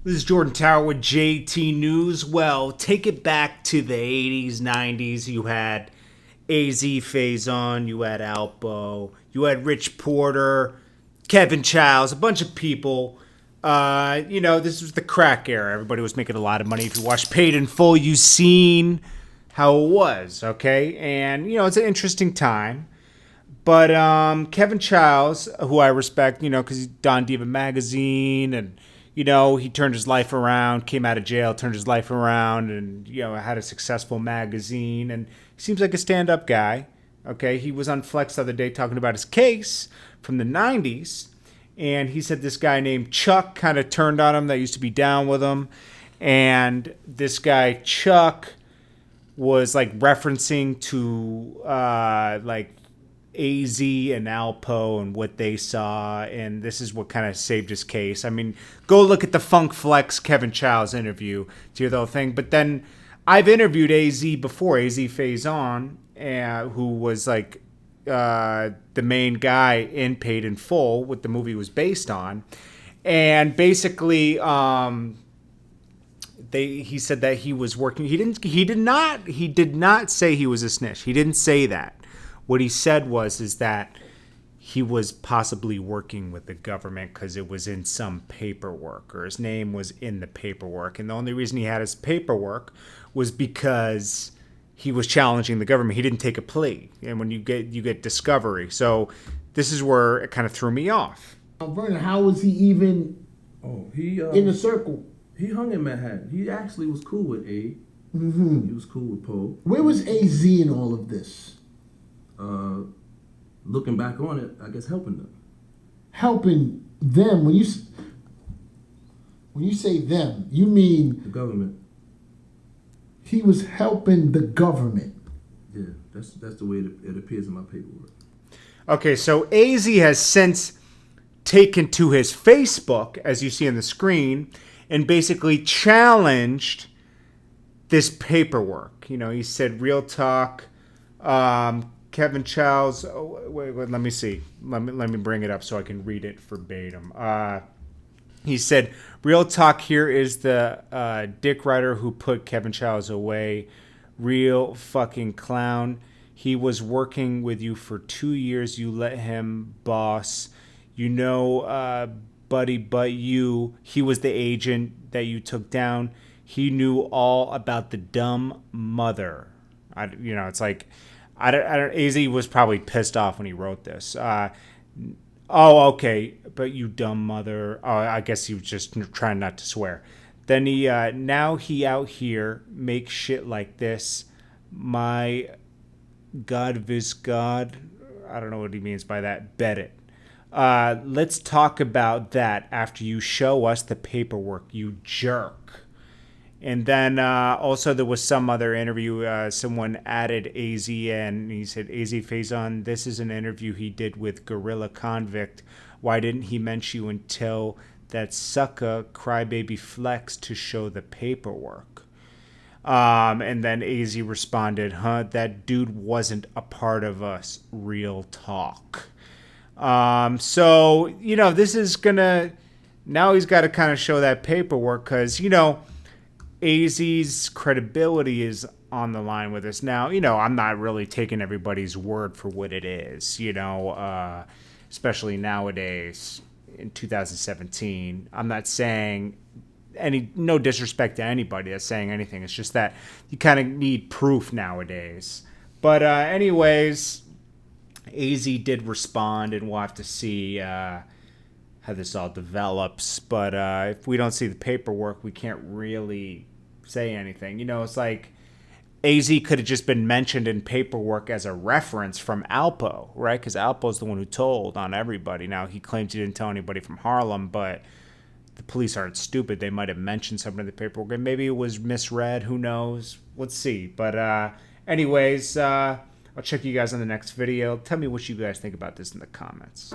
This is Jordan Tower with JT News. Well, take it back to the 80s, 90s. You had AZ Faison, you had Alpo, you had Rich Porter, Kevin Chiles, a bunch of people. This was the crack era. Everybody was making a lot of money. If you watched Paid in Full, you've seen how it was, okay? And, it's an interesting time. But Kevin Chiles, who I respect, because he's Don Diva magazine, and he turned his life around, came out of jail, turned his life around, and had a successful magazine, and he seems like a stand-up guy. Okay, he was on Flex the other day talking about his case from the '90s, and he said this guy named Chuck kind of turned on him that used to be down with him, and this guy Chuck was like referencing to like AZ and Alpo and what they saw, and this is what kind of saved his case. I mean, go look at the Funk Flex Kevin Chiles interview to hear the whole thing. But then I've interviewed AZ before, AZ Faison, who was like the main guy in Paid in Full, what the movie was based on, and basically he said that he was working. He did not say he was a snitch. He didn't say that. What he said is that he was possibly working with the government because it was in some paperwork, or his name was in the paperwork. And the only reason he had his paperwork was because he was challenging the government. He didn't take a plea. And when you get discovery. So this is where it kind of threw me off. Vernon, how was he even in the circle? He hung in Manhattan. He actually was cool with A. Mm-hmm. He was cool with Poe. Where was AZ in all of this? Looking back on it, I guess helping them. Helping them? When you say them, you mean the government. He was helping the government. Yeah, that's the way it appears in my paperwork. Okay, so AZ has since taken to his Facebook, as you see on the screen, and basically challenged this paperwork. He said, "Real talk." Kevin Chiles. Oh, wait, let me see. Let me bring it up so I can read it verbatim. He said, "Real talk. Here is the dick rider who put Kevin Chiles away. Real fucking clown. He was working with you for 2 years. You let him boss. Buddy, but he was the agent that you took down. He knew all about the dumb mother." It's like, I don't. AZ was probably pissed off when he wrote this. Okay, but you dumb mother. Oh, I guess he was just trying not to swear. Then now he out here makes shit like this. My God, vis God. I don't know what he means by that. Bet it. Let's talk about that after you show us the paperwork, you jerk. And then also there was some other interview. Someone added AZ and he said, AZ Faison, this is an interview he did with Gorilla Convict. Why didn't he mention you until that sucker crybaby Flex to show the paperwork? And then AZ responded, that dude wasn't a part of us. Real talk. So, this is gonna, now he's got to kind of show that paperwork because, AZ's credibility is on the line with this. Now, I'm not really taking everybody's word for what it is, especially nowadays in 2017. I'm not saying no disrespect to anybody that's saying anything. It's just that you kind of need proof nowadays. But anyways, AZ did respond, and we'll have to see how this all develops. But if we don't see the paperwork, we can't really say anything. It's like AZ could have just been mentioned in paperwork as a reference from Alpo, right? Because Alpo's the one who told on everybody. Now, he claims he didn't tell anybody from Harlem, but the police aren't stupid. They might have mentioned something in the paperwork, and maybe it was misread. Who knows? Let's see. But anyways, I'll check you guys on the next video. Tell me what you guys think about this in the comments.